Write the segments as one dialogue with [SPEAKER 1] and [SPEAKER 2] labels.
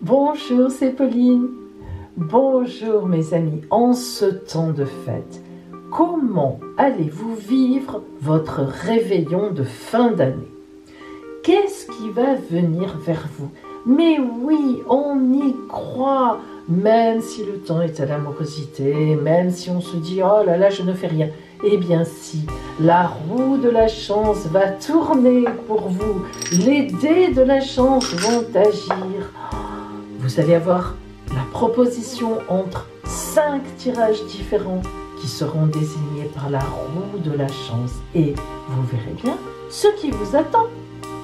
[SPEAKER 1] Bonjour, c'est Pauline. Bonjour mes amis, en ce temps de fête, comment allez-vous vivre votre réveillon de fin d'année? Qu'est-ce qui va venir vers vous? Mais oui, on y croit, même si le temps est à l'amorosité, même si on se dit « Oh là là, je ne fais rien ». Eh bien si, la roue de la chance va tourner pour vous, les dés de la chance vont agir. Vous allez avoir la proposition entre 5 tirages différents qui seront désignés par la roue de la chance et vous verrez bien ce qui vous attend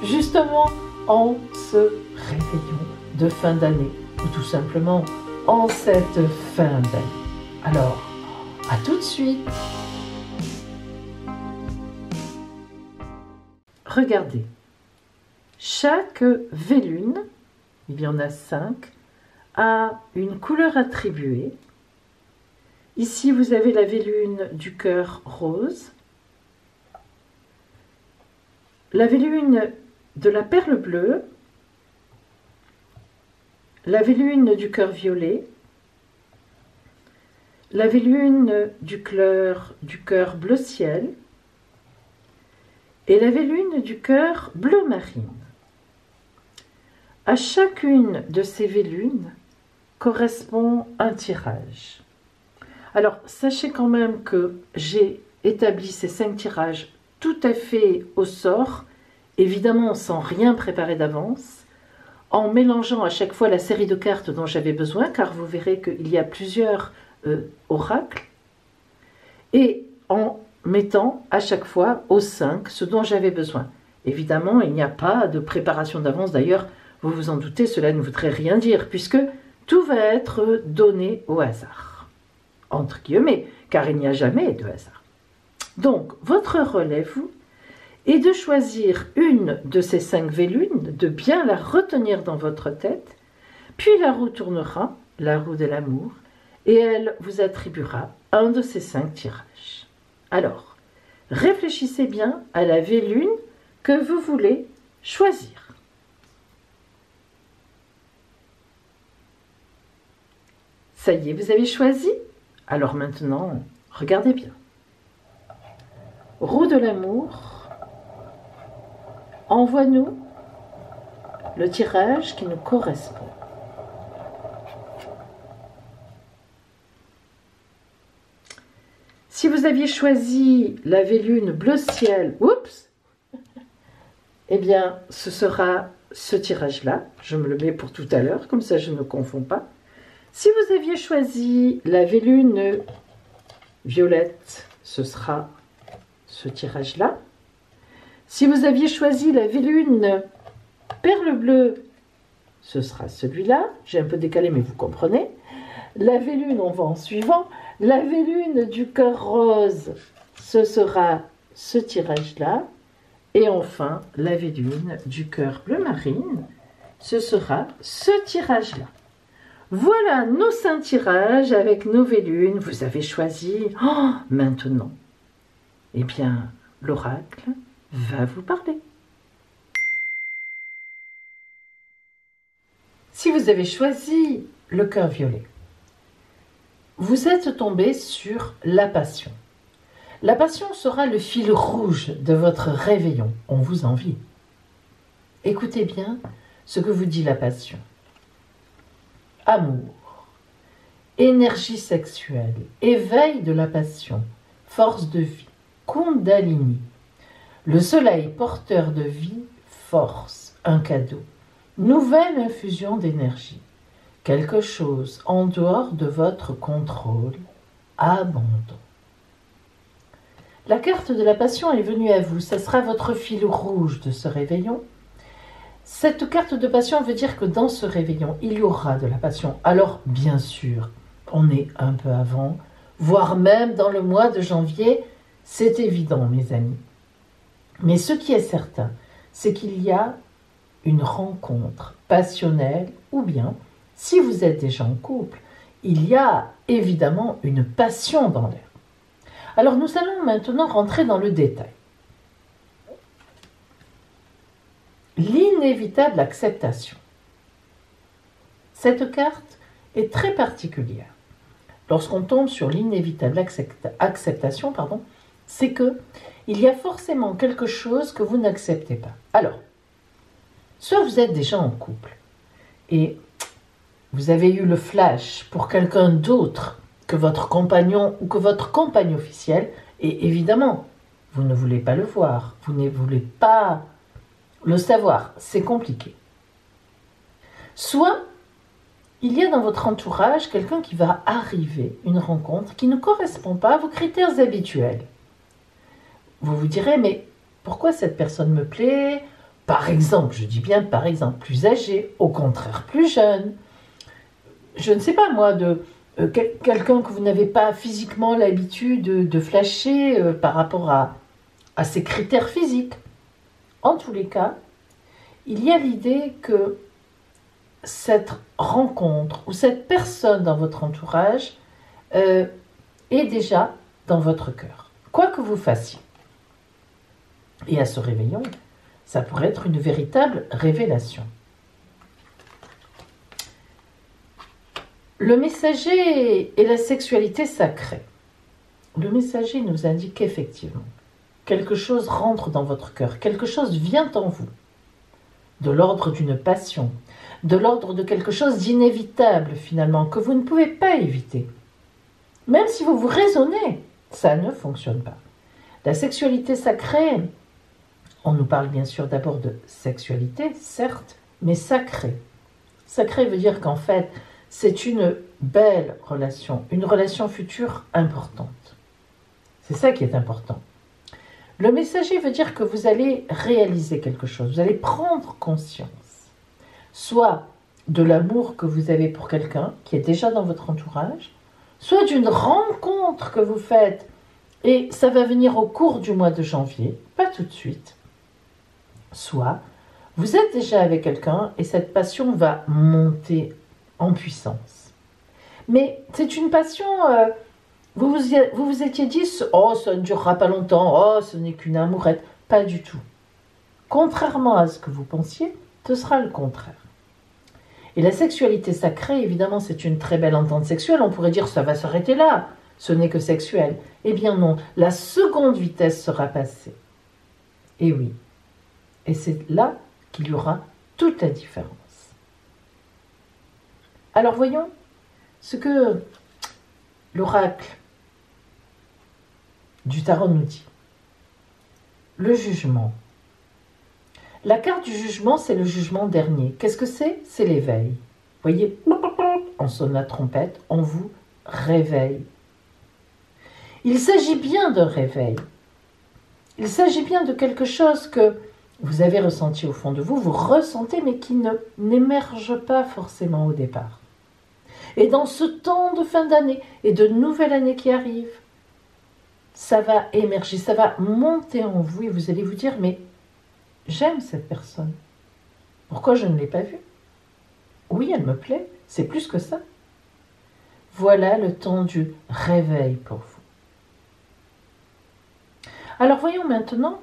[SPEAKER 1] justement en ce réveillon de fin d'année ou tout simplement en cette fin d'année. Alors, à tout de suite. Regardez, chaque vélune, il y en a 5, a une couleur attribuée. Ici, vous avez la vélune du cœur rose, la vélune de la perle bleue, la vélune du cœur violet, la vélune du cœur bleu ciel et la vélune du cœur bleu marine. À chacune de ces vélunes correspond un tirage. Alors, sachez quand même que j'ai établi ces 5 tirages tout à fait au sort, évidemment sans rien préparer d'avance, en mélangeant à chaque fois la série de cartes dont j'avais besoin, car vous verrez qu'il y a plusieurs oracles, et en mettant à chaque fois aux 5 ce dont j'avais besoin. Évidemment, il n'y a pas de préparation d'avance, d'ailleurs, vous vous en doutez, cela ne voudrait rien dire, puisque tout va être donné au hasard, entre guillemets, car il n'y a jamais de hasard. Donc, votre relais, vous, est de choisir une de ces 5 vélunes, de bien la retenir dans votre tête, puis la roue tournera, la roue de l'amour, et elle vous attribuera un de ces 5 tirages. Alors, réfléchissez bien à la vélune que vous voulez choisir. Ça y est, vous avez choisi? Alors maintenant, regardez bien. Roue de l'amour, envoie-nous le tirage qui nous correspond. Si vous aviez choisi la vélune bleu ciel, oups, eh bien, ce sera ce tirage-là. Je me le mets pour tout à l'heure, comme ça je ne confonds pas. Si vous aviez choisi la vélune violette, ce sera ce tirage-là. Si vous aviez choisi la vélune perle bleue, ce sera celui-là. J'ai un peu décalé, mais vous comprenez. La vélune, on va en suivant. La vélune du cœur rose, ce sera ce tirage-là. Et enfin, la vélune du cœur bleu marine, ce sera ce tirage-là. Voilà nos 5 tirages avec nos vélunes. Vous avez choisi. Oh, maintenant, eh bien, l'oracle va vous parler. Si vous avez choisi le cœur violet, vous êtes tombé sur la passion. La passion sera le fil rouge de votre réveillon. On vous envie. Écoutez bien ce que vous dit la passion. Amour, énergie sexuelle, éveil de la passion, force de vie, Kundalini. Le soleil porteur de vie, force, un cadeau, nouvelle infusion d'énergie, quelque chose en dehors de votre contrôle, abandon. La carte de la passion est venue à vous, ça sera votre fil rouge de ce réveillon. Cette carte de passion veut dire que dans ce réveillon, il y aura de la passion. Alors, bien sûr, on est un peu avant, voire même dans le mois de janvier, c'est évident, mes amis. Mais ce qui est certain, c'est qu'il y a une rencontre passionnelle, ou bien, si vous êtes déjà en couple, il y a évidemment une passion dans l'air. Alors, nous allons maintenant rentrer dans le détail. L'inévitable acceptation. Cette carte est très particulière. Lorsqu'on tombe sur l'inévitable acceptation, c'est que il y a forcément quelque chose que vous n'acceptez pas. Alors, soit vous êtes déjà en couple et vous avez eu le flash pour quelqu'un d'autre que votre compagnon ou que votre compagne officielle, et évidemment, vous ne voulez pas le voir, vous ne voulez pas le savoir, c'est compliqué. Soit, il y a dans votre entourage quelqu'un qui va arriver, une rencontre qui ne correspond pas à vos critères habituels. Vous vous direz, mais pourquoi cette personne me plaît? Par exemple, je dis bien par exemple, plus âgé, au contraire plus jeune. Je ne sais pas moi, quelqu'un que vous n'avez pas physiquement l'habitude de flasher par rapport à ses critères physiques. En tous les cas, il y a l'idée que cette rencontre ou cette personne dans votre entourage est déjà dans votre cœur, quoi que vous fassiez. Et à ce réveillon, ça pourrait être une véritable révélation. Le messager et la sexualité sacrée. Le messager nous indique qu'effectivement, quelque chose rentre dans votre cœur, quelque chose vient en vous, de l'ordre d'une passion, de l'ordre de quelque chose d'inévitable finalement, que vous ne pouvez pas éviter. Même si vous vous raisonnez, ça ne fonctionne pas. La sexualité sacrée, on nous parle bien sûr d'abord de sexualité, certes, mais sacrée. Sacrée veut dire qu'en fait, c'est une belle relation, une relation future importante. C'est ça qui est important. Le messager veut dire que vous allez réaliser quelque chose, vous allez prendre conscience, soit de l'amour que vous avez pour quelqu'un qui est déjà dans votre entourage, soit d'une rencontre que vous faites, et ça va venir au cours du mois de janvier, pas tout de suite, soit vous êtes déjà avec quelqu'un et cette passion va monter en puissance. Mais c'est une passion, vous vous étiez dit, oh ça ne durera pas longtemps, oh ce n'est qu'une amourette, pas du tout. Contrairement à ce que vous pensiez, ce sera le contraire. Et la sexualité sacrée, évidemment, c'est une très belle entente sexuelle. On pourrait dire ça va s'arrêter là, ce n'est que sexuel. Eh bien non, la seconde vitesse sera passée. Et oui, et c'est là qu'il y aura toute la différence. Alors voyons ce que l'oracle du tarot nous dit. Le jugement. La carte du jugement, c'est le jugement dernier. Qu'est-ce que c'est? C'est l'éveil. Voyez, on sonne la trompette, on vous réveille. Il s'agit bien d'un réveil. Il s'agit bien de quelque chose que vous avez ressenti au fond de vous, vous ressentez, mais qui n'émerge pas forcément au départ. Et dans ce temps de fin d'année et de nouvelle année qui arrive, ça va émerger, ça va monter en vous et vous allez vous dire, mais j'aime cette personne. Pourquoi je ne l'ai pas vue? Oui, elle me plaît, c'est plus que ça. Voilà le temps du réveil pour vous. Alors voyons maintenant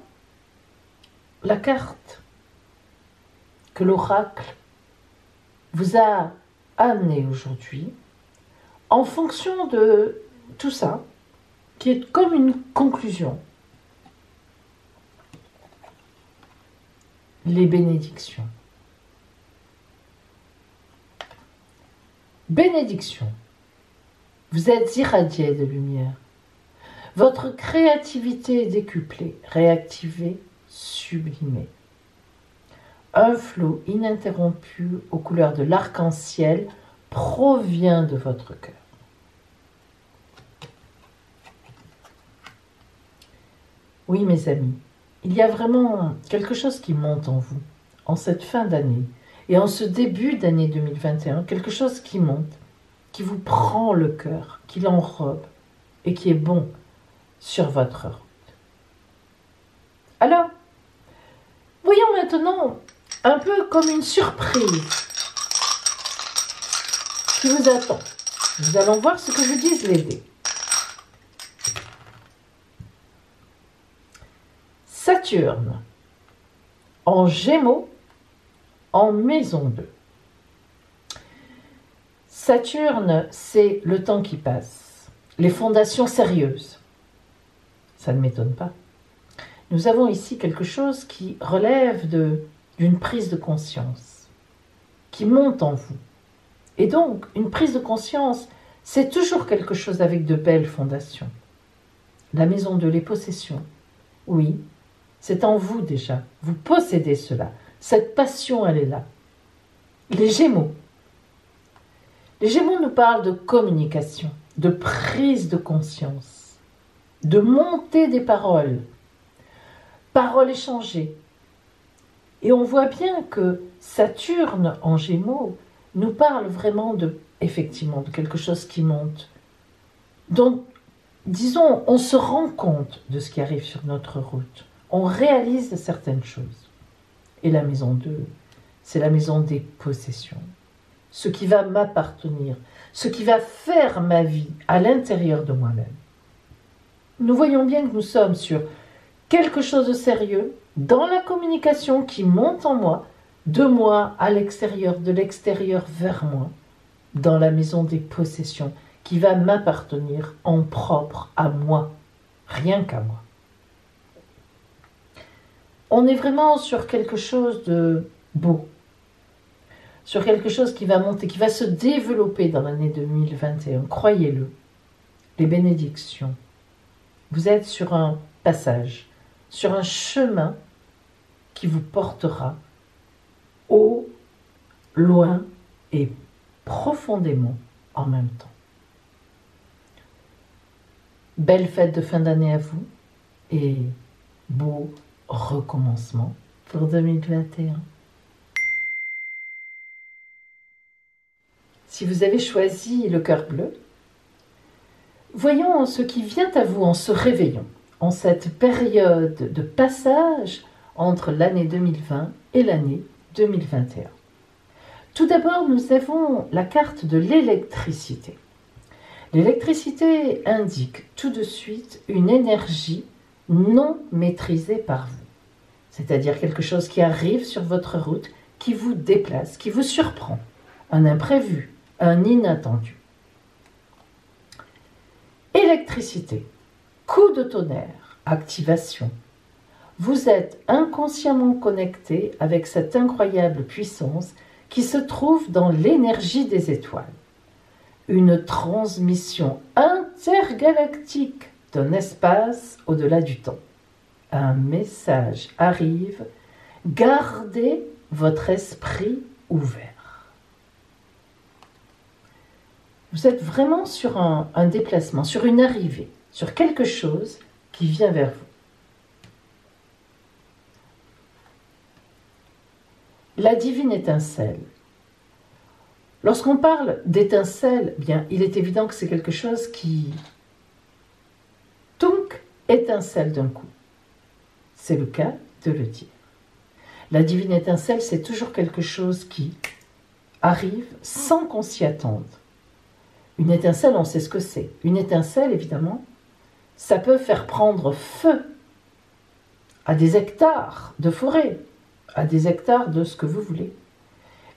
[SPEAKER 1] la carte que l'oracle vous a amenée aujourd'hui en fonction de tout ça, qui est comme une conclusion. Les bénédictions. Bénédiction. Vous êtes irradié de lumière. Votre créativité est décuplée, réactivée, sublimée. Un flot ininterrompu aux couleurs de l'arc-en-ciel provient de votre cœur. Oui, mes amis, il y a vraiment quelque chose qui monte en vous, en cette fin d'année, et en ce début d'année 2021, quelque chose qui monte, qui vous prend le cœur, qui l'enrobe, et qui est bon sur votre route. Alors, voyons maintenant un peu comme une surprise qui vous attend. Nous allons voir ce que vous disent les dés. Saturne, en Gémeaux, en maison 2. Saturne, c'est le temps qui passe, les fondations sérieuses. Ça ne m'étonne pas. Nous avons ici quelque chose qui relève d'une prise de conscience, qui monte en vous. Et donc, une prise de conscience, c'est toujours quelque chose avec de belles fondations. La maison de les possessions, oui, c'est en vous déjà. Vous possédez cela. Cette passion, elle est là. Les Gémeaux. Les Gémeaux nous parlent de communication, de prise de conscience, de montée des paroles, paroles échangées. Et on voit bien que Saturne en Gémeaux nous parle vraiment effectivement, de quelque chose qui monte. Donc, disons, on se rend compte de ce qui arrive sur notre route. On réalise certaines choses. Et la maison 2, c'est la maison des possessions. Ce qui va m'appartenir, ce qui va faire ma vie à l'intérieur de moi-même. Nous voyons bien que nous sommes sur quelque chose de sérieux, dans la communication qui monte en moi, de moi à l'extérieur, de l'extérieur vers moi, dans la maison des possessions, qui va m'appartenir en propre à moi, rien qu'à moi. On est vraiment sur quelque chose de beau, sur quelque chose qui va monter, qui va se développer dans l'année 2021, croyez-le, les bénédictions. Vous êtes sur un passage, sur un chemin qui vous portera au loin et profondément en même temps. Belle fête de fin d'année à vous et beau recommencement pour 2021. Si vous avez choisi le cœur bleu, voyons ce qui vient à vous en se réveillant, en cette période de passage entre l'année 2020 et l'année 2021. Tout d'abord, nous avons la carte de l'électricité. L'électricité indique tout de suite une énergie non maîtrisée par vous. C'est-à-dire quelque chose qui arrive sur votre route, qui vous déplace, qui vous surprend. Un imprévu, un inattendu. Électricité, coup de tonnerre, activation. Vous êtes inconsciemment connecté avec cette incroyable puissance qui se trouve dans l'énergie des étoiles. Une transmission intergalactique d'un espace au-delà du temps. Un message arrive, gardez votre esprit ouvert. Vous êtes vraiment sur un déplacement, sur une arrivée, sur quelque chose qui vient vers vous. La divine étincelle. Lorsqu'on parle d'étincelle, bien, il est évident que c'est quelque chose qui, tunk, étincelle d'un coup. C'est le cas de le dire. La divine étincelle, c'est toujours quelque chose qui arrive sans qu'on s'y attende. Une étincelle, on sait ce que c'est. Une étincelle, évidemment, ça peut faire prendre feu à des hectares de forêt, à des hectares de ce que vous voulez.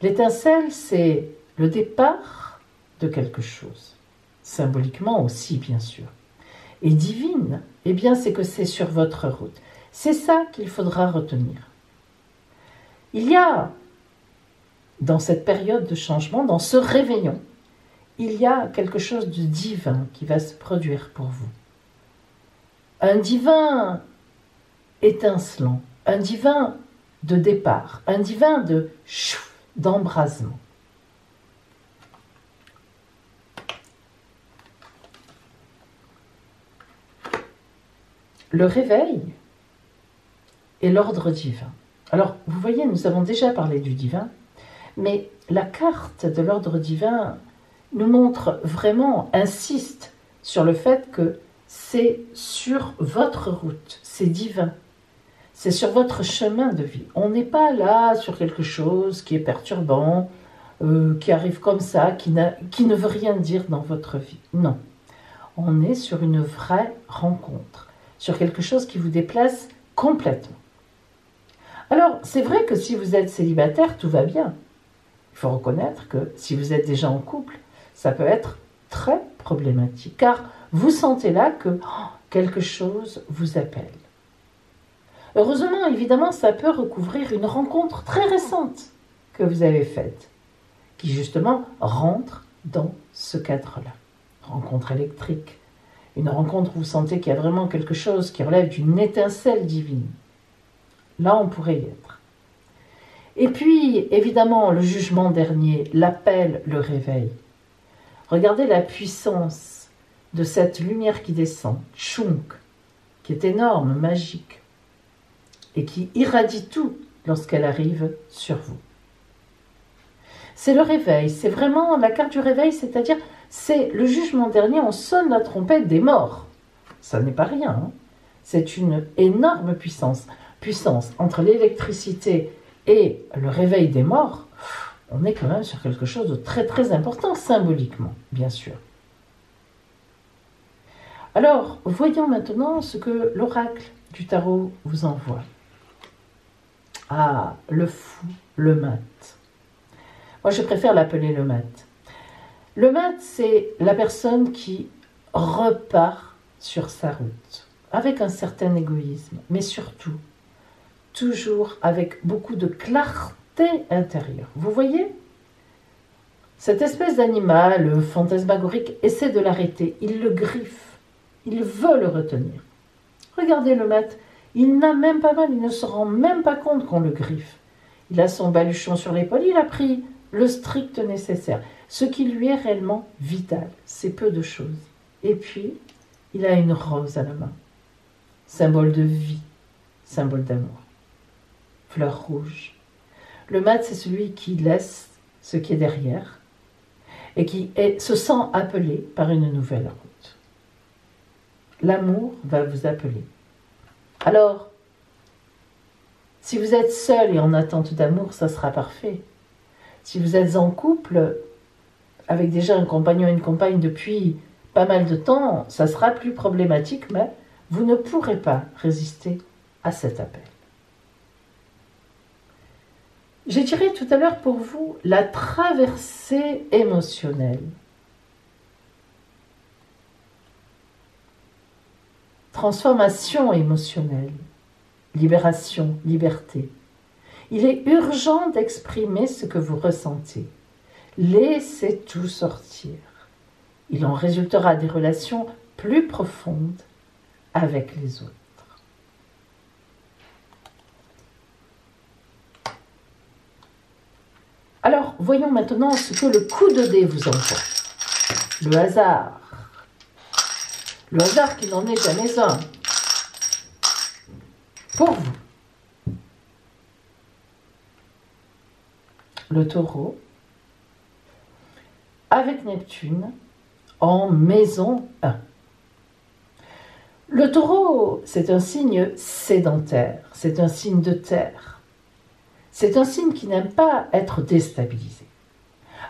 [SPEAKER 1] L'étincelle, c'est le départ de quelque chose. Symboliquement aussi, bien sûr. Et divine, eh bien, c'est que c'est sur votre route. C'est ça qu'il faudra retenir. Il y a, dans cette période de changement, dans ce réveillon, il y a quelque chose de divin qui va se produire pour vous. Un divin étincelant, un divin de départ, un divin d'embrasement. Le réveil et l'ordre divin. Alors, vous voyez, nous avons déjà parlé du divin, mais la carte de l'ordre divin nous montre vraiment, insiste sur le fait que c'est sur votre route, c'est divin. C'est sur votre chemin de vie. On n'est pas là sur quelque chose qui est perturbant, qui arrive comme ça, qui ne veut rien dire dans votre vie. Non. On est sur une vraie rencontre, sur quelque chose qui vous déplace complètement. Alors, c'est vrai que si vous êtes célibataire, tout va bien. Il faut reconnaître que si vous êtes déjà en couple, ça peut être très problématique, car vous sentez là que quelque chose vous appelle. Heureusement, évidemment, ça peut recouvrir une rencontre très récente que vous avez faite, qui justement rentre dans ce cadre-là. Rencontre électrique, une rencontre où vous sentez qu'il y a vraiment quelque chose qui relève d'une étincelle divine. Là, on pourrait y être. Et puis, évidemment, le jugement dernier, l'appel, le réveil. Regardez la puissance de cette lumière qui descend, Tchunk, qui est énorme, magique, et qui irradie tout lorsqu'elle arrive sur vous. C'est le réveil, c'est vraiment la carte du réveil, c'est-à-dire c'est le jugement dernier, on sonne la trompette des morts. Ça n'est pas rien, hein. C'est une énorme puissance. Puissance entre l'électricité et le réveil des morts, on est quand même sur quelque chose de très très important, symboliquement, bien sûr. Alors, voyons maintenant ce que l'oracle du tarot vous envoie. Ah, le fou, le mat. Moi, je préfère l'appeler le mat. Le mat, c'est la personne qui repart sur sa route, avec un certain égoïsme, mais surtout, toujours avec beaucoup de clarté intérieure. Vous voyez ? Cette espèce d'animal fantasmagorique essaie de l'arrêter, il le griffe, il veut le retenir. Regardez le mat, il n'a même pas mal, il ne se rend même pas compte qu'on le griffe. Il a son baluchon sur l'épaule, il a pris le strict nécessaire. Ce qui lui est réellement vital, c'est peu de choses. Et puis, il a une rose à la main, symbole de vie, symbole d'amour. Fleur rouge. Le mat, c'est celui qui laisse ce qui est derrière et qui se sent appelé par une nouvelle route. L'amour va vous appeler. Alors, si vous êtes seul et en attente d'amour, ça sera parfait. Si vous êtes en couple, avec déjà un compagnon et une compagne depuis pas mal de temps, ça sera plus problématique, mais vous ne pourrez pas résister à cet appel. J'ai tiré tout à l'heure pour vous la traversée émotionnelle. Transformation émotionnelle, libération, liberté. Il est urgent d'exprimer ce que vous ressentez. Laissez tout sortir. Il en résultera des relations plus profondes avec les autres. Alors, voyons maintenant ce que le coup de dé vous envoie. Le hasard. Le hasard qui n'en est jamais un. Pour vous. Le taureau. Avec Neptune en maison 1. Le taureau, c'est un signe sédentaire, c'est un signe de terre. C'est un signe qui n'aime pas être déstabilisé.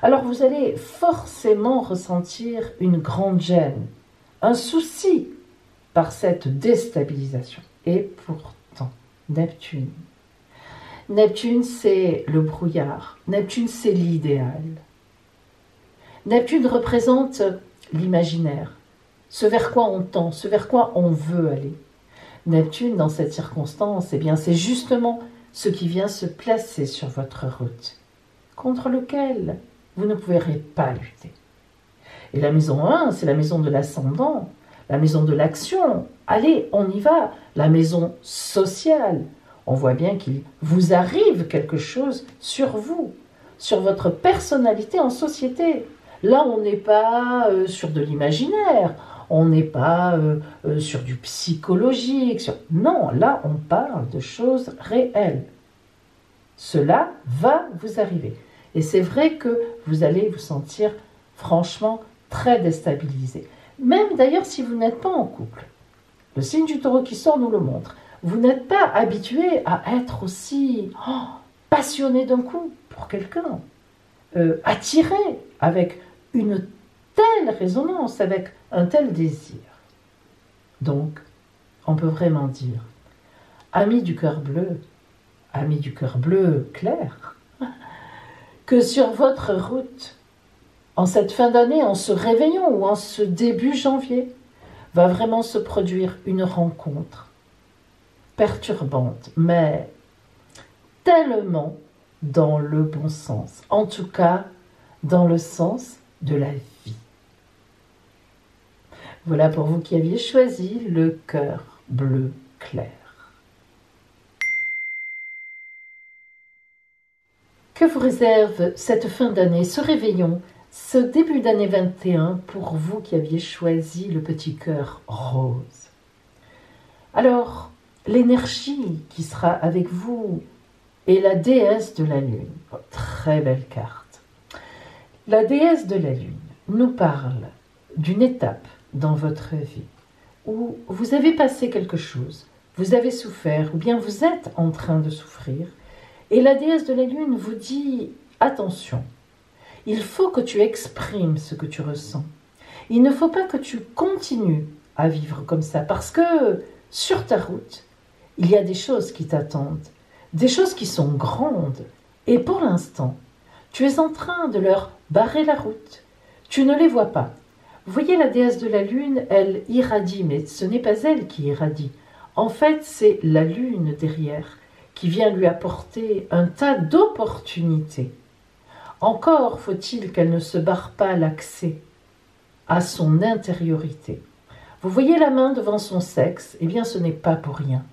[SPEAKER 1] Alors vous allez forcément ressentir une grande gêne, un souci par cette déstabilisation. Et pourtant, Neptune. Neptune, c'est le brouillard. Neptune, c'est l'idéal. Neptune représente l'imaginaire, ce vers quoi on tend, ce vers quoi on veut aller. Neptune, dans cette circonstance, eh bien, c'est justement ce qui vient se placer sur votre route, contre lequel vous ne pourrez pas lutter. Et la maison 1, c'est la maison de l'ascendant, la maison de l'action. Allez, on y va. La maison sociale. On voit bien qu'il vous arrive quelque chose sur vous, sur votre personnalité en société. Là, on n'est pas sur de l'imaginaire, on n'est pas sur du psychologique. Non, là, on parle de choses réelles. Cela va vous arriver. Et c'est vrai que vous allez vous sentir franchement très déstabilisé. Même d'ailleurs si vous n'êtes pas en couple. Le signe du taureau qui sort nous le montre. Vous n'êtes pas habitué à être aussi passionné d'un coup pour quelqu'un. Attiré avec une telle résonance, avec un tel désir. Donc, on peut vraiment dire, amis du cœur bleu clair, que sur votre route, En cette fin d'année, en ce réveillon ou en ce début janvier, va vraiment se produire une rencontre perturbante, mais tellement dans le bon sens, en tout cas dans le sens de la vie. Voilà pour vous qui aviez choisi le cœur bleu clair. Que vous réserve cette fin d'année, ce réveillon, ce début d'année 21 pour vous qui aviez choisi le petit cœur rose? Alors, l'énergie qui sera avec vous est la déesse de la lune. Oh, très belle carte. La déesse de la lune nous parle d'une étape dans votre vie où vous avez passé quelque chose, vous avez souffert ou bien vous êtes en train de souffrir. Et la déesse de la lune vous dit « Attention, il faut que tu exprimes ce que tu ressens. Il ne faut pas que tu continues à vivre comme ça parce que sur ta route, il y a des choses qui t'attendent, des choses qui sont grandes. Et pour l'instant, tu es en train de leur barrer la route. Tu ne les vois pas. Vous voyez, la déesse de la lune, elle irradie, mais ce n'est pas elle qui irradie. En fait, c'est la lune derrière qui vient lui apporter un tas d'opportunités. Encore faut-il qu'elle ne se barre pas l'accès à son intériorité. Vous voyez la main devant son sexe, eh bien ce n'est pas pour rien.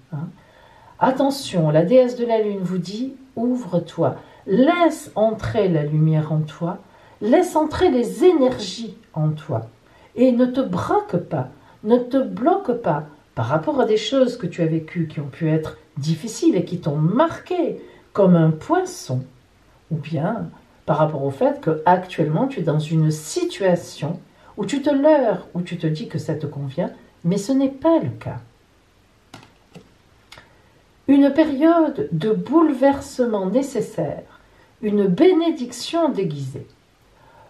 [SPEAKER 1] Attention, la déesse de la lune vous dit, ouvre-toi, laisse entrer la lumière en toi, laisse entrer les énergies en toi. Et ne te braque pas, ne te bloque pas par rapport à des choses que tu as vécues qui ont pu être difficiles et qui t'ont marqué comme un poinçon, ou bien par rapport au fait que actuellement tu es dans une situation où tu te leurres, où tu te dis que ça te convient, mais ce n'est pas le cas. Une période de bouleversement nécessaire, une bénédiction déguisée.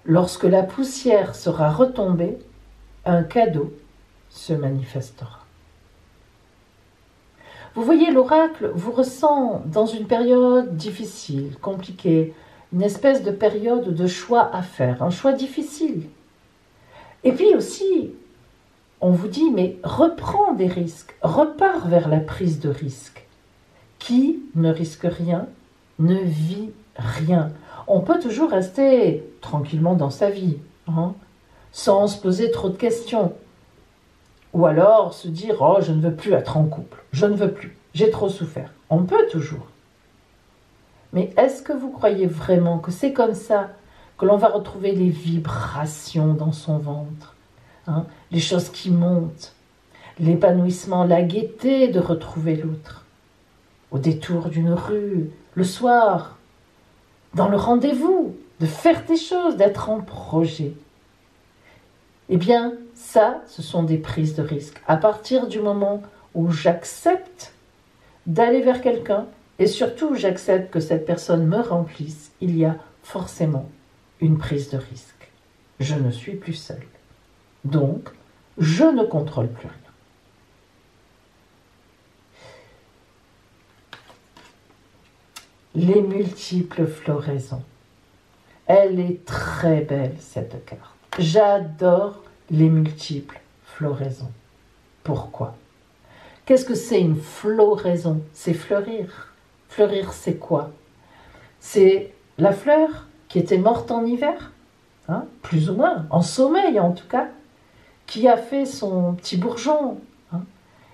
[SPEAKER 1] Lorsque la poussière sera retombée, un cadeau se manifestera. Vous voyez, l'oracle vous ressent dans une période difficile, compliquée, une espèce de période de choix à faire, un choix difficile. Et puis aussi, on vous dit, mais reprends des risques, repars vers la prise de risque. Qui ne risque rien, ne vit rien. On peut toujours rester tranquillement dans sa vie, sans se poser trop de questions. Ou alors se dire « Oh, je ne veux plus être en couple, je ne veux plus, j'ai trop souffert ». On peut toujours. Mais est-ce que vous croyez vraiment que c'est comme ça que l'on va retrouver les vibrations dans son ventre, les choses qui montent, l'épanouissement, la gaieté de retrouver l'autre, au détour d'une rue, le soir, dans le rendez-vous, de faire des choses, d'être en projet. Eh bien, ça, ce sont des prises de risque. À partir du moment où j'accepte d'aller vers quelqu'un, et surtout j'accepte que cette personne me remplisse, il y a forcément une prise de risque. Je ne suis plus seule. Donc, je ne contrôle plus rien. Les multiples floraisons. Elle est très belle, cette carte. J'adore les multiples floraisons. Pourquoi? Qu'est-ce que c'est une floraison? C'est fleurir. Fleurir, c'est quoi? C'est la fleur qui était morte en hiver, plus ou moins, en sommeil en tout cas, qui a fait son petit bourgeon.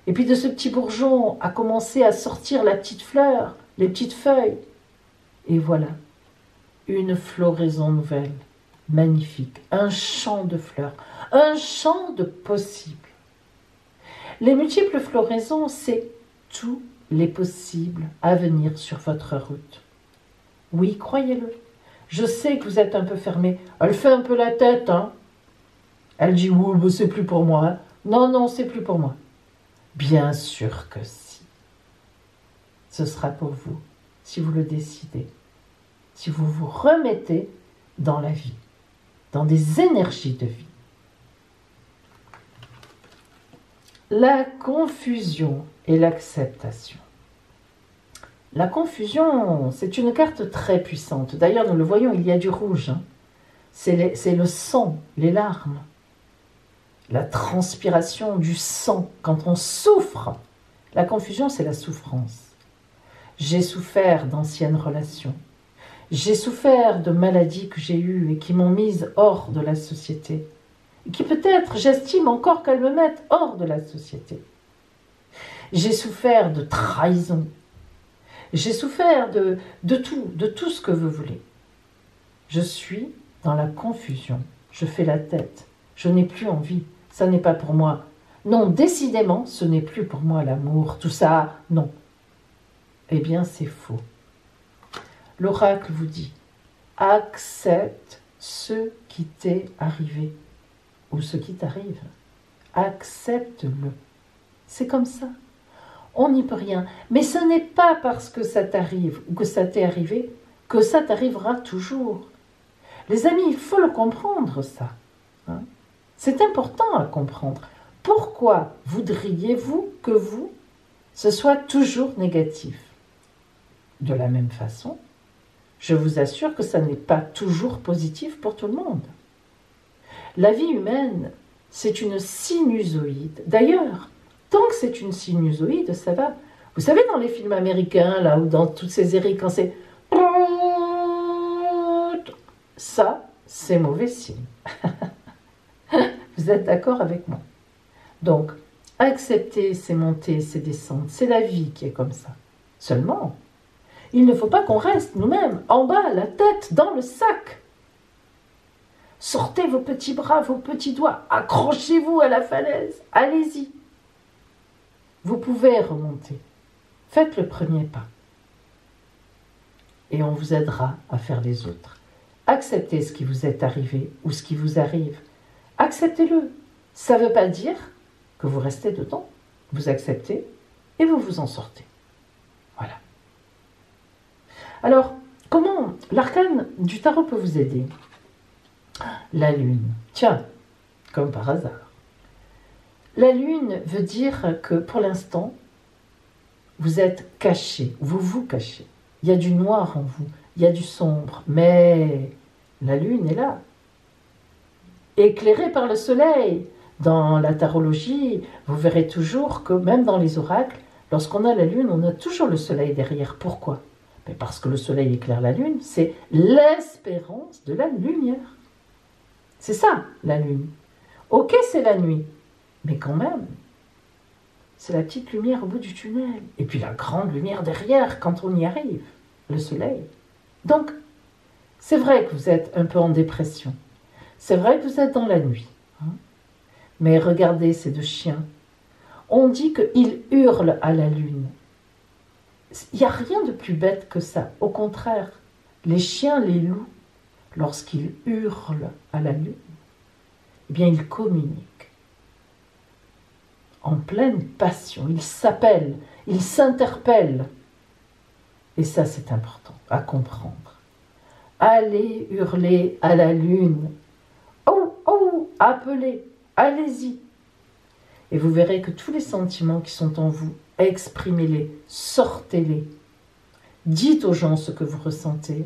[SPEAKER 1] Et puis de ce petit bourgeon a commencé à sortir la petite fleur, les petites feuilles. Et voilà, une floraison nouvelle, magnifique, un champ de fleurs, un champ de possibles. Les multiples floraisons, c'est tous les possibles à venir sur votre route. Oui, croyez-le. Je sais que vous êtes un peu fermé. Elle fait un peu la tête, Elle dit, oui, c'est plus pour moi. Non, non, c'est plus pour moi. Bien sûr que si. Ce sera pour vous, si vous le décidez. Si vous vous remettez dans la vie, dans des énergies de vie. La confusion et l'acceptation. La confusion, c'est une carte très puissante. D'ailleurs, nous le voyons, il y a du rouge. c'est le sang, les larmes, la transpiration du sang, quand on souffre. La confusion, c'est la souffrance. J'ai souffert d'anciennes relations. J'ai souffert de maladies que j'ai eues et qui m'ont mise hors de la société. Et qui peut-être, j'estime encore qu'elles me mettent hors de la société. J'ai souffert de trahison. J'ai souffert de tout ce que vous voulez. Je suis dans la confusion. Je fais la tête. Je n'ai plus envie. Ça n'est pas pour moi. Non, décidément, ce n'est plus pour moi l'amour. Tout ça, non. Eh bien, c'est faux. L'oracle vous dit, accepte ce qui t'est arrivé ou ce qui t'arrive. Accepte-le. C'est comme ça. On n'y peut rien. Mais ce n'est pas parce que ça t'arrive ou que ça t'est arrivé que ça t'arrivera toujours. Les amis, il faut le comprendre, ça. Hein? C'est important à comprendre. Pourquoi voudriez-vous que vous, ce soit toujours négatif? De la même façon, je vous assure que ça n'est pas toujours positif pour tout le monde. La vie humaine, c'est une sinusoïde. D'ailleurs, tant que c'est une sinusoïde, ça va. Vous savez, dans les films américains, là, ou dans toutes ces séries, quand c'est... Ça, c'est mauvais signe. Vous êtes d'accord avec moi? Donc, accepter ces montées, ces descentes, c'est la vie qui est comme ça. Seulement, il ne faut pas qu'on reste nous-mêmes en bas, la tête dans le sac. Sortez vos petits bras, vos petits doigts, accrochez-vous à la falaise, allez-y. Vous pouvez remonter. Faites le premier pas. Et on vous aidera à faire les autres. Acceptez ce qui vous est arrivé ou ce qui vous arrive. Acceptez-le. Ça ne veut pas dire que vous restez dedans. Vous acceptez et vous vous en sortez. Voilà. Alors, comment l'arcane du tarot peut vous aider? La lune. Tiens, comme par hasard. La lune veut dire que pour l'instant, vous êtes caché, vous vous cachez. Il y a du noir en vous, il y a du sombre, mais la lune est là. Éclairée par le soleil. Dans la tarologie, vous verrez toujours que même dans les oracles, lorsqu'on a la lune, on a toujours le soleil derrière. Pourquoi? Mais parce que le soleil éclaire la lune, c'est l'espérance de la lumière. C'est ça, la lune. Ok, c'est la nuit, mais quand même, c'est la petite lumière au bout du tunnel. Et puis la grande lumière derrière, quand on y arrive, le soleil. Donc, c'est vrai que vous êtes un peu en dépression. C'est vrai que vous êtes dans la nuit. Hein? Mais regardez ces deux chiens. On dit qu'ils hurlent à la lune. Il n'y a rien de plus bête que ça. Au contraire, les chiens, les loups, lorsqu'ils hurlent à la lune, eh bien, ils communiquent en pleine passion. Ils s'appellent, ils s'interpellent. Et ça, c'est important à comprendre. Allez hurler à la lune. Oh, oh, appelez, allez-y. Et vous verrez que tous les sentiments qui sont en vous, exprimez-les, sortez-les. Dites aux gens ce que vous ressentez.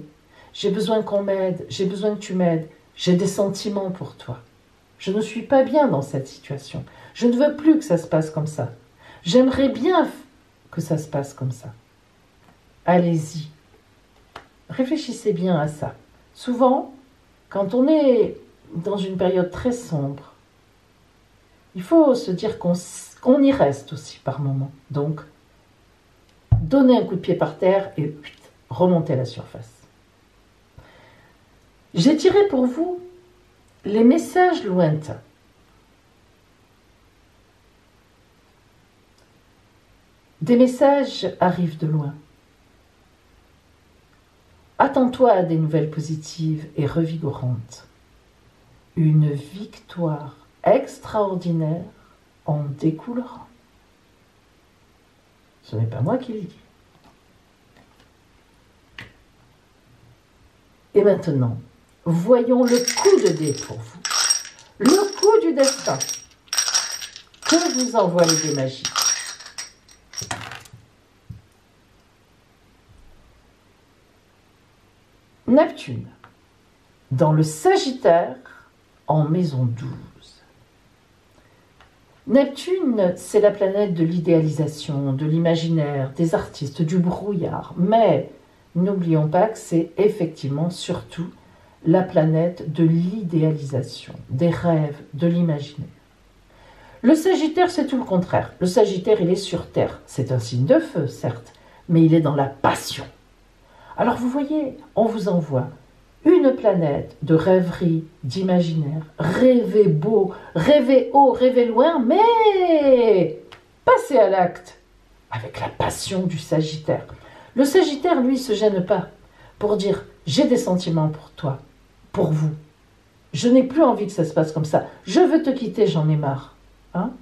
[SPEAKER 1] J'ai besoin qu'on m'aide, j'ai besoin que tu m'aides, j'ai des sentiments pour toi. Je ne suis pas bien dans cette situation. Je ne veux plus que ça se passe comme ça. J'aimerais bien que ça se passe comme ça. Allez-y. Réfléchissez bien à ça. Souvent, quand on est dans une période très sombre, il faut se dire qu'on y reste aussi par moment. Donc, donnez un coup de pied par terre et remontez à la surface. J'ai tiré pour vous les messages lointains. Des messages arrivent de loin. Attends-toi à des nouvelles positives et revigorantes. Une victoire extraordinaire en découlera. Ce n'est pas moi qui le dis. Et maintenant, voyons le coup de dé pour vous. Le coup du destin. Que vous envoient les dés magiques. Neptune. dans le Sagittaire, en maison 12. Neptune, c'est la planète de l'idéalisation, de l'imaginaire, des artistes, du brouillard. Mais n'oublions pas que c'est effectivement surtout la planète de l'idéalisation, des rêves, de l'imaginaire. Le Sagittaire, c'est tout le contraire. Le Sagittaire, il est sur Terre. C'est un signe de feu, certes, mais il est dans la passion. Alors vous voyez, on vous envoie une planète de rêverie, d'imaginaire. Rêvez beau, rêvez haut, rêvez loin, mais passez à l'acte avec la passion du Sagittaire. Le Sagittaire, lui, se gêne pas pour dire « j'ai des sentiments pour toi, pour vous. Je n'ai plus envie que ça se passe comme ça. Je veux te quitter, j'en ai marre. » Hein?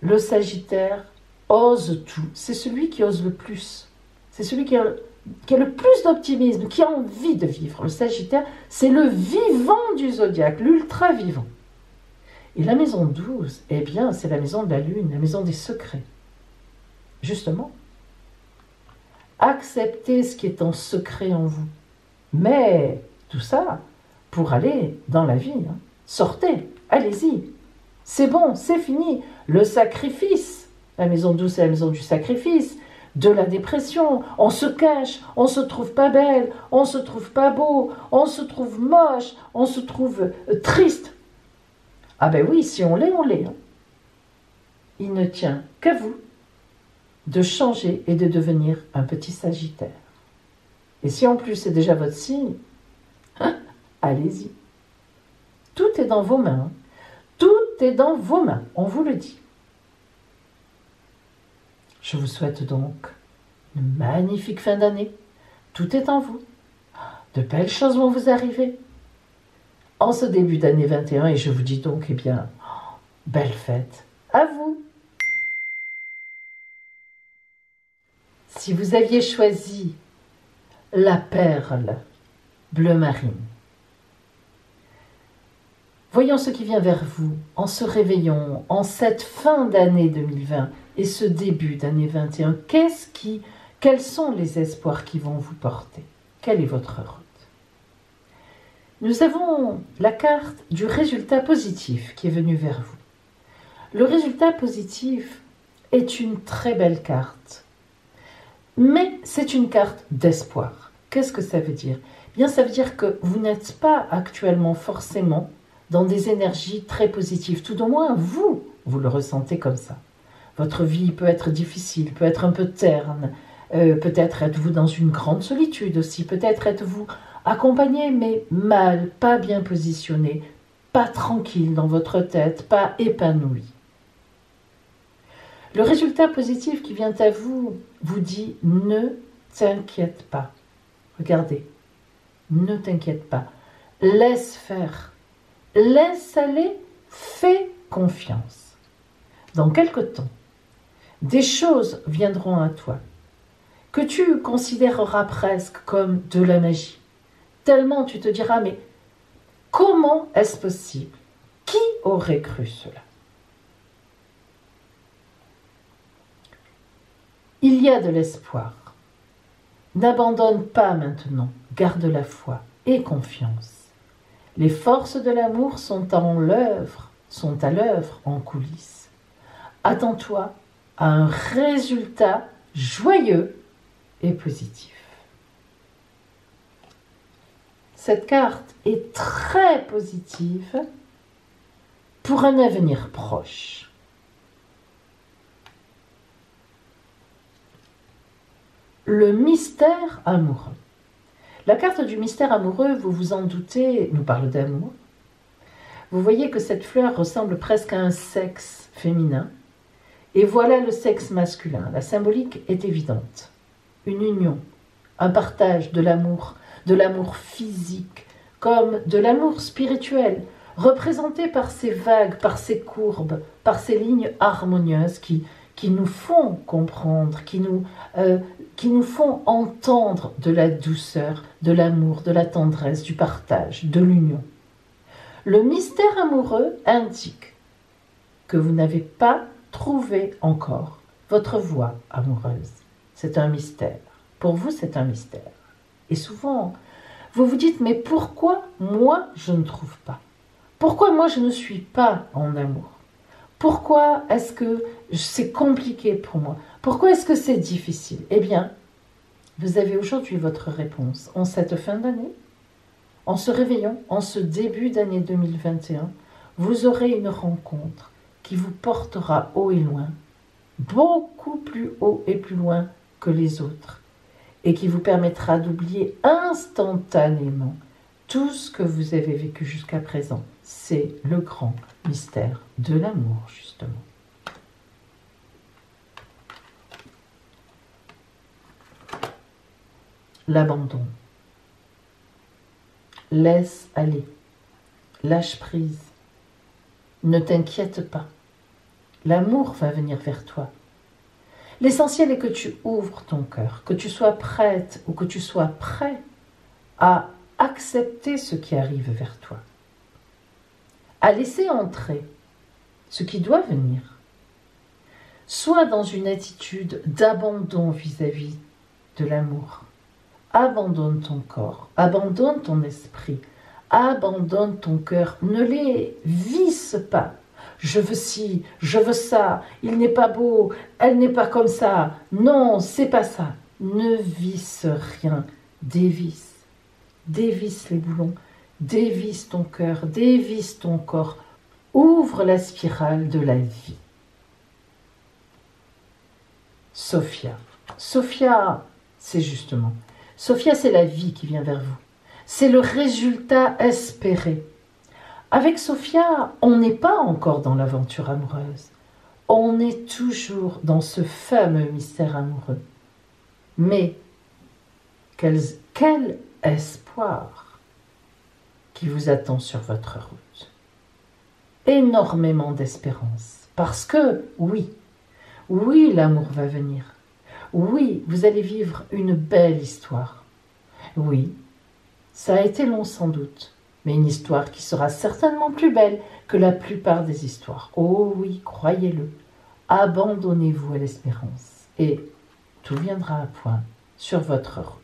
[SPEAKER 1] Le Sagittaire ose tout. C'est celui qui ose le plus. C'est celui qui a le plus d'optimisme, qui a envie de vivre. Le Sagittaire, c'est le vivant du zodiaque, l'ultra vivant. Et la maison 12, eh bien, c'est la maison de la lune, la maison des secrets. Justement, acceptez ce qui est en secret en vous. Mais tout ça, pour aller dans la vie, hein. Sortez, allez-y. C'est bon, c'est fini. Le sacrifice. La maison 12, c'est la maison du sacrifice, de la dépression. On se cache, on se trouve pas belle, on se trouve pas beau, on se trouve moche, on se trouve triste. Ah ben oui, si on l'est, on l'est. Hein. Il ne tient qu'à vous de changer et de devenir un petit Sagittaire. Et si en plus c'est déjà votre signe, hein, allez-y. Tout est dans vos mains. Hein. Tout est dans vos mains, on vous le dit. Je vous souhaite donc une magnifique fin d'année. Tout est en vous. De belles choses vont vous arriver en ce début d'année 21 et je vous dis donc, eh bien, belle fête à vous. Si vous aviez choisi la perle bleu marine, voyons ce qui vient vers vous en se réveillant en cette fin d'année 2020 et ce début d'année 21. Quels sont les espoirs qui vont vous porter? Quelle est votre route? Nous avons la carte du résultat positif qui est venue vers vous. Le résultat positif est une très belle carte, mais c'est une carte d'espoir. Qu'est-ce que ça veut dire? Bien, ça veut dire que vous n'êtes pas actuellement forcément dans des énergies très positives. Tout au moins, vous le ressentez comme ça. Votre vie peut être difficile, peut être un peu terne. Peut-être êtes-vous dans une grande solitude aussi. Peut-être êtes-vous accompagné, mais mal, pas bien positionné, pas tranquille dans votre tête, pas épanoui. Le résultat positif qui vient à vous vous dit « ne t'inquiète pas ». Regardez, ne t'inquiète pas. Laisse faire. Laisse aller, fais confiance. Dans quelque temps, des choses viendront à toi que tu considéreras presque comme de la magie. Tellement tu te diras, mais comment est-ce possible? Qui aurait cru cela? Il y a de l'espoir. N'abandonne pas maintenant, garde la foi et confiance. Les forces de l'amour sont à l'œuvre en coulisses. Attends-toi à un résultat joyeux et positif. Cette carte est très positive pour un avenir proche. Le mystère amoureux. La carte du mystère amoureux, vous vous en doutez, nous parle d'amour. Vous voyez que cette fleur ressemble presque à un sexe féminin. Et voilà le sexe masculin. La symbolique est évidente. Une union, un partage de l'amour physique, comme de l'amour spirituel, représenté par ces vagues, par ces courbes, par ces lignes harmonieuses qui nous font comprendre, qui nous font entendre de la douceur, de l'amour, de la tendresse, du partage, de l'union. Le mystère amoureux indique que vous n'avez pas trouvé encore votre voie amoureuse. C'est un mystère. Pour vous, c'est un mystère. Et souvent, Vous vous dites, mais pourquoi moi je ne trouve pas? Pourquoi moi je ne suis pas en amour? Pourquoi est-ce que c'est compliqué pour moi? Pourquoi est-ce que c'est difficile? Eh bien, vous avez aujourd'hui votre réponse. En cette fin d'année, en se réveillant, en ce début d'année 2021, vous aurez une rencontre qui vous portera haut et loin, beaucoup plus haut et plus loin que les autres, et qui vous permettra d'oublier instantanément tout ce que vous avez vécu jusqu'à présent. C'est le grand mystère de l'amour, justement. L'abandon. Laisse aller. Lâche prise. Ne t'inquiète pas. L'amour va venir vers toi. L'essentiel est que tu ouvres ton cœur, que tu sois prête ou que tu sois prêt à accepter ce qui arrive vers toi, à laisser entrer ce qui doit venir. Sois dans une attitude d'abandon vis-à-vis de l'amour. Abandonne ton corps, abandonne ton esprit, abandonne ton cœur. Ne les visse pas. Je veux ci, je veux ça, il n'est pas beau, elle n'est pas comme ça. Non, c'est pas ça. Ne visse rien. Dévisse. Dévisse les boulons. Dévisse ton cœur, dévisse ton corps. Ouvre la spirale de la vie. Sophia. Sophia, c'est justement. Sophia, c'est la vie qui vient vers vous. C'est le résultat espéré. Avec Sophia, on n'est pas encore dans l'aventure amoureuse. On est toujours dans ce fameux mystère amoureux. Mais quel espoir qui vous attend sur votre route. Énormément d'espérance. Parce que, oui, l'amour va venir. Oui, vous allez vivre une belle histoire. Oui, ça a été long sans doute, mais une histoire qui sera certainement plus belle que la plupart des histoires. Oh oui, croyez-le, abandonnez-vous à l'espérance et tout viendra à point sur votre route.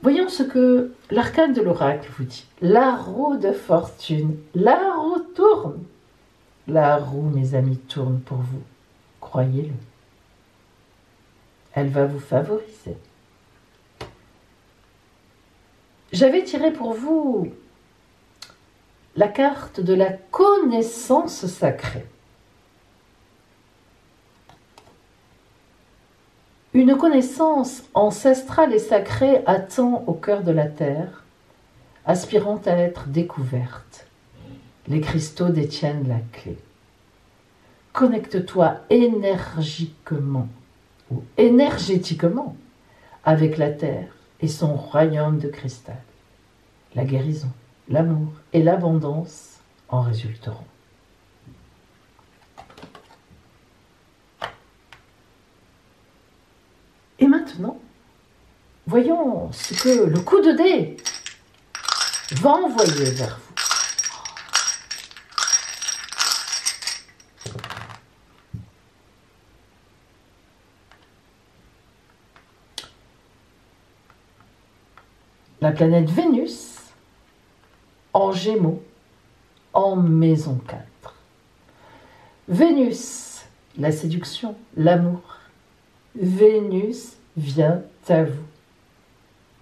[SPEAKER 1] Voyons ce que l'arcane de l'oracle vous dit. La roue de fortune, la roue tourne. La roue, mes amis, tourne pour vous. Croyez-le. Elle va vous favoriser. J'avais tiré pour vous la carte de la connaissance sacrée. Une connaissance ancestrale et sacrée attend au cœur de la terre, aspirant à être découverte. Les cristaux détiennent la clé. Connecte-toi énergiquement ou énergétiquement avec la terre et son royaume de cristal. La guérison, l'amour et l'abondance en résulteront. Et maintenant, voyons ce que le coup de dé va envoyer vers vous. La planète Vénus en Gémeaux, en maison 4. Vénus, la séduction, l'amour. Vénus vient à vous.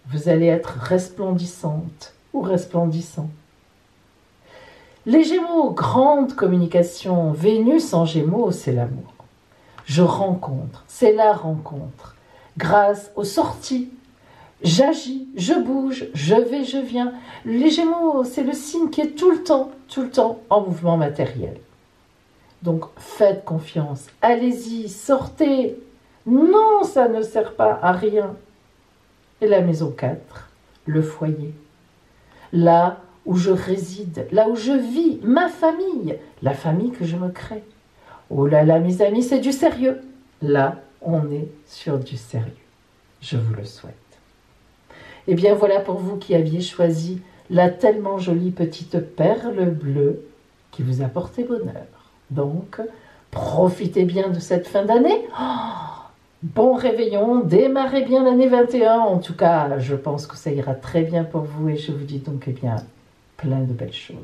[SPEAKER 1] Vous allez être resplendissante ou resplendissant. Les Gémeaux, grande communication. Vénus en Gémeaux, c'est l'amour. Je rencontre, c'est la rencontre. Grâce aux sorties, j'agis, je bouge, je vais, je viens. Les Gémeaux, c'est le signe qui est tout le temps en mouvement matériel. Donc faites confiance, allez-y, sortez. Non, ça ne sert pas à rien. Et la maison 4, le foyer. Là où je réside, là où je vis, ma famille, la famille que je me crée. Oh là là, mes amis, c'est du sérieux. Là, on est sur du sérieux. Je vous le souhaite. Et bien voilà pour vous qui aviez choisi la tellement jolie petite perle bleue qui vous a porté bonheur. Donc, profitez bien de cette fin d'année. Oh, Bon réveillon, démarrez bien l'année 21. En tout cas, je pense que ça ira très bien pour vous et je vous dis donc, eh bien, plein de belles choses.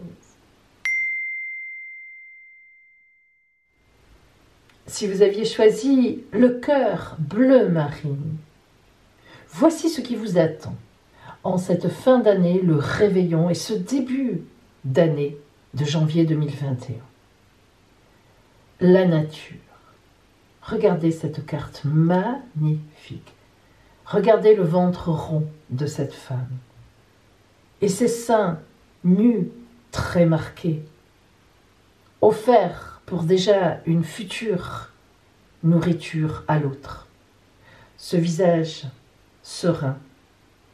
[SPEAKER 1] Si vous aviez choisi le cœur bleu marine, voici ce qui vous attend en cette fin d'année, le réveillon et ce début d'année de janvier 2021. La nature. Regardez cette carte magnifique. Regardez le ventre rond de cette femme. Et ses seins nus, très marqués, offerts pour déjà une future nourriture à l'autre. Ce visage serein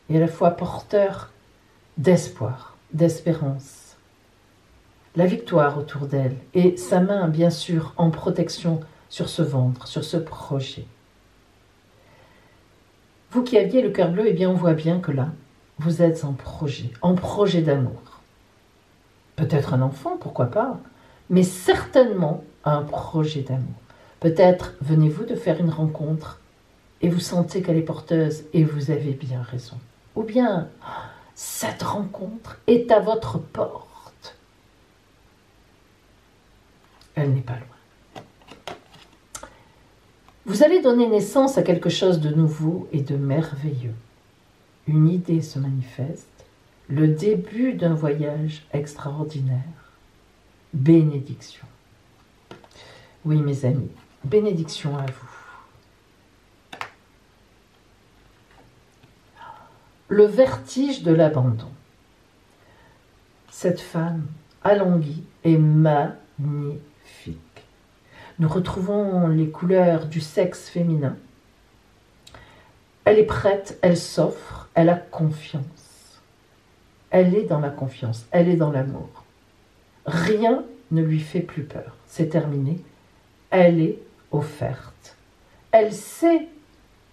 [SPEAKER 1] et à la fois porteur d'espoir, d'espérance. La victoire autour d'elle et sa main, bien sûr, en protection sur ce ventre, sur ce projet. Vous qui aviez le cœur bleu, eh bien, on voit bien que là, vous êtes en projet d'amour. Peut-être un enfant, pourquoi pas, mais certainement un projet d'amour. Peut-être venez-vous de faire une rencontre et vous sentez qu'elle est porteuse et vous avez bien raison. Ou bien, cette rencontre est à votre porte. Elle n'est pas loin. Vous allez donner naissance à quelque chose de nouveau et de merveilleux. Une idée se manifeste, le début d'un voyage extraordinaire. Bénédiction. Oui, mes amis, bénédiction à vous. Le vertige de l'abandon. Cette femme, Alonghi, est magnifique. Nous retrouvons les couleurs du sexe féminin. Elle est prête, elle s'offre, elle a confiance. Elle est dans la confiance, elle est dans l'amour. Rien ne lui fait plus peur. C'est terminé. Elle est offerte. Elle sait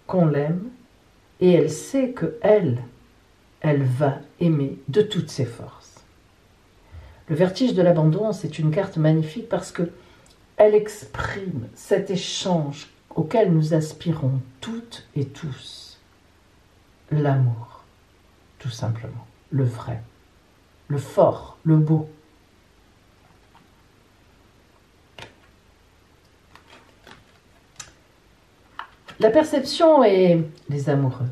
[SPEAKER 1] qu'on l'aime et elle sait qu'elle va aimer de toutes ses forces. Le vertige de l'abandon, c'est une carte magnifique parce que elle exprime cet échange auquel nous aspirons toutes et tous. L'amour, tout simplement, le vrai, le fort, le beau. La perception et les amoureux.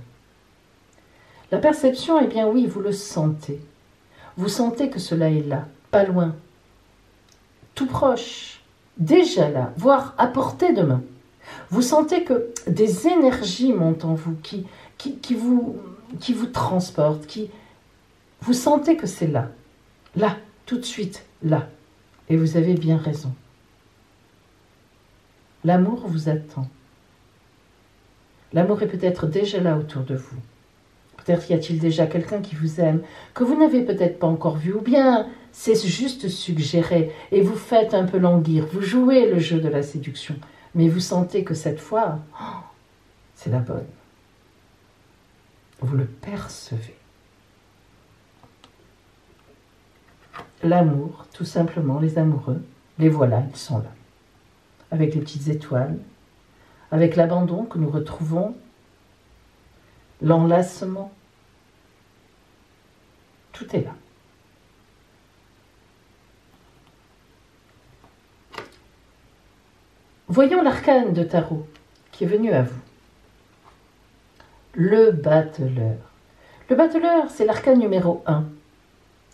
[SPEAKER 1] La perception, eh bien oui, vous le sentez. Vous sentez que cela est là, pas loin, tout proche, déjà là, voire à portée de main. Vous sentez que des énergies montent en vous, qui vous transportent, vous sentez que c'est là, tout de suite, là. Et vous avez bien raison. L'amour vous attend. L'amour est peut-être déjà là autour de vous. Peut-être y a-t-il déjà quelqu'un qui vous aime, que vous n'avez peut-être pas encore vu, ou bien c'est juste suggéré, et vous faites un peu languir, vous jouez le jeu de la séduction, mais vous sentez que cette fois, c'est la bonne. Vous le percevez. L'amour, tout simplement, les amoureux, les voilà, ils sont là. Avec les petites étoiles, avec l'abandon que nous retrouvons, l'enlacement, tout est là. Voyons l'arcane de tarot qui est venu à vous. Le battleur. Le battleur, c'est l'arcane numéro 1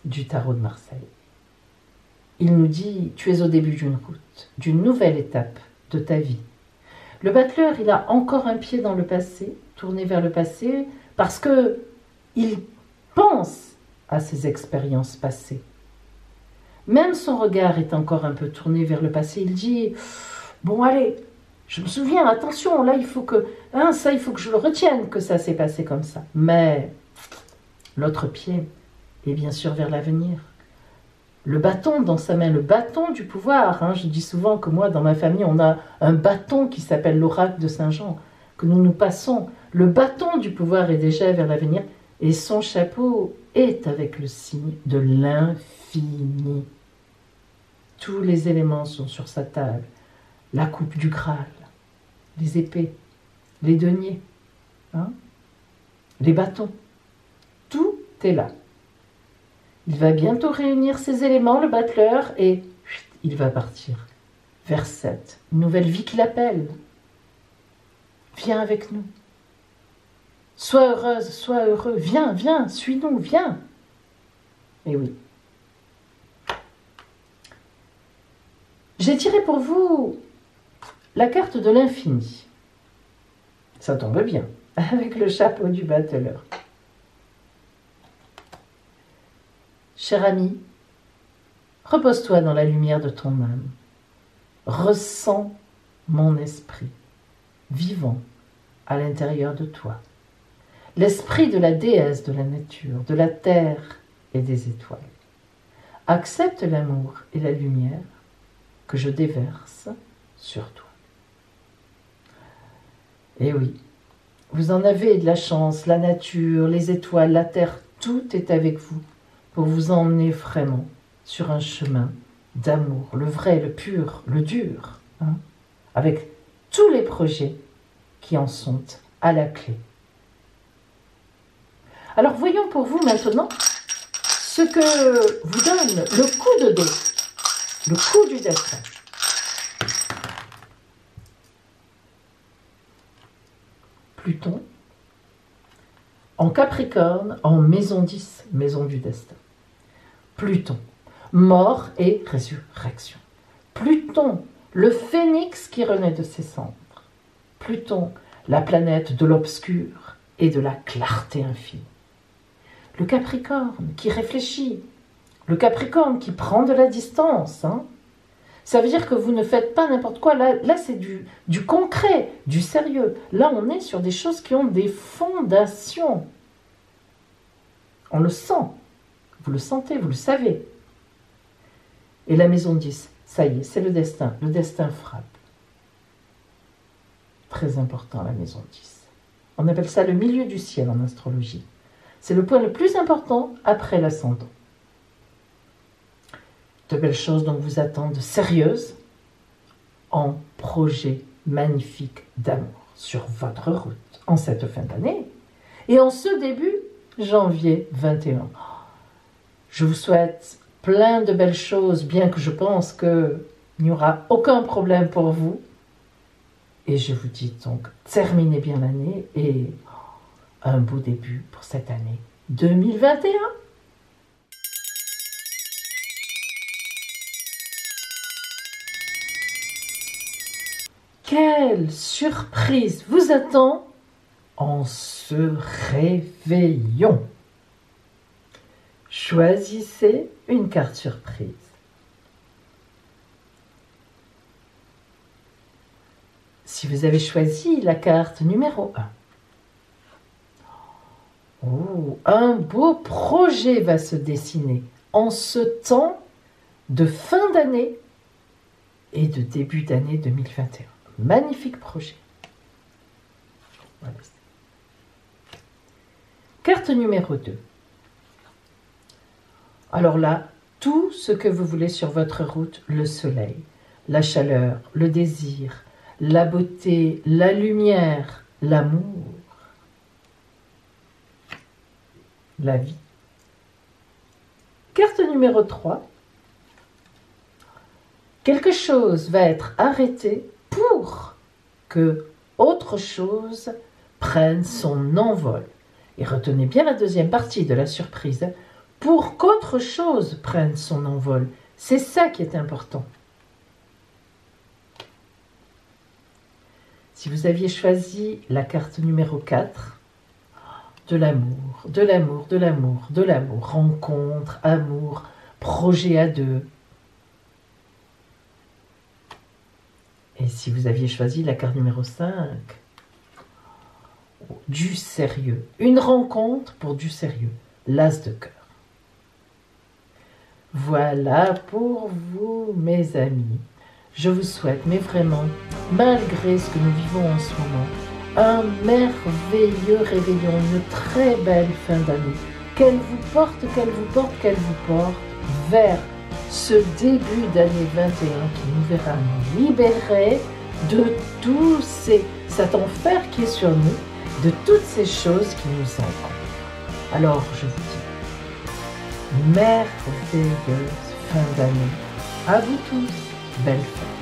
[SPEAKER 1] du tarot de Marseille. Il nous dit, tu es au début d'une route, d'une nouvelle étape de ta vie. Le battleur, il a encore un pied dans le passé, tourné vers le passé, parce que il pense à ses expériences passées. Même son regard est encore un peu tourné vers le passé. Il dit, bon allez, je me souviens, attention, là il faut que, il faut que je le retienne, que ça s'est passé comme ça. Mais l'autre pied est bien sûr vers l'avenir. Le bâton dans sa main, le bâton du pouvoir. Je dis souvent que moi, dans ma famille, on a un bâton qui s'appelle l'oracle de Saint-Jean, que nous passons. Le bâton du pouvoir est déjà vers l'avenir et son chapeau est avec le signe de l'infini. Tous les éléments sont sur sa table. La coupe du Graal, les épées, les deniers, hein, les bâtons. Tout est là. Il va bientôt réunir ses éléments, le battleur, et il va partir vers 7. Une nouvelle vie qui l'appelle. Viens avec nous. Sois heureuse, sois heureux. Viens, viens, suis-nous, viens. Et oui. J'ai tiré pour vous la carte de l'infini. Ça tombe bien, avec le chapeau du battleur. Cher ami, repose-toi dans la lumière de ton âme. Ressens mon esprit, vivant à l'intérieur de toi. L'esprit de la déesse de la nature, de la terre et des étoiles. Accepte l'amour et la lumière que je déverse sur toi. Et oui, vous en avez de la chance, la nature, les étoiles, la terre, tout est avec vous pour vous emmener vraiment sur un chemin d'amour, le vrai, le pur, le dur, hein, avec tous les projets qui en sont à la clé. Alors voyons pour vous maintenant ce que vous donne le coup de dé, le coup du destin. Pluton en Capricorne, en maison 10, maison du destin. Pluton, mort et résurrection. Pluton, le phénix qui renaît de ses cendres. Pluton, la planète de l'obscur et de la clarté infinie. Le Capricorne qui réfléchit. Le Capricorne qui prend de la distance. Hein. Ça veut dire que vous ne faites pas n'importe quoi. Là c'est du concret, du sérieux. Là, on est sur des choses qui ont des fondations. On le sent. Vous le sentez, vous le savez. Et la maison 10, ça y est, c'est le destin. Le destin frappe. Très important, la maison 10. On appelle ça le milieu du ciel en astrologie. C'est le point le plus important après l'ascendant. De belles choses donc vous attendent sérieuses en projet magnifique d'amour sur votre route en cette fin d'année et en ce début janvier 21. Je vous souhaite plein de belles choses, bien que je pense qu'il n'y aura aucun problème pour vous. Et je vous dis donc, terminez bien l'année et un beau début pour cette année 2021. Quelle surprise vous attend en ce réveillon? Choisissez une carte surprise. Si vous avez choisi la carte numéro 1, oh, un beau projet va se dessiner en ce temps de fin d'année et de début d'année 2021. Magnifique projet. Voilà. Carte numéro 2. Alors là, tout ce que vous voulez sur votre route, le soleil, la chaleur, le désir, la beauté, la lumière, l'amour, la vie. Carte numéro 3. Quelque chose va être arrêté pour que autre chose prenne son envol. Et retenez bien la deuxième partie de la surprise. Pour qu'autre chose prenne son envol. C'est ça qui est important. Si vous aviez choisi la carte numéro 4, de l'amour, de l'amour, de l'amour, de l'amour, rencontre, amour, projet à deux. Et si vous aviez choisi la carte numéro 5, du sérieux, une rencontre pour du sérieux, l'as de cœur. Voilà pour vous, mes amis. Je vous souhaite, mais vraiment, malgré ce que nous vivons en ce moment, un merveilleux réveillon, une très belle fin d'année. Qu'elle vous porte, qu'elle vous porte, qu'elle vous porte vers ce début d'année 21 qui nous verra nous libérer de tous ces
[SPEAKER 2] cet enfer qui est sur nous, de toutes ces choses qui nous encombrent. Alors je vous dis, merveilleuse fin d'année à vous tous, belle fête.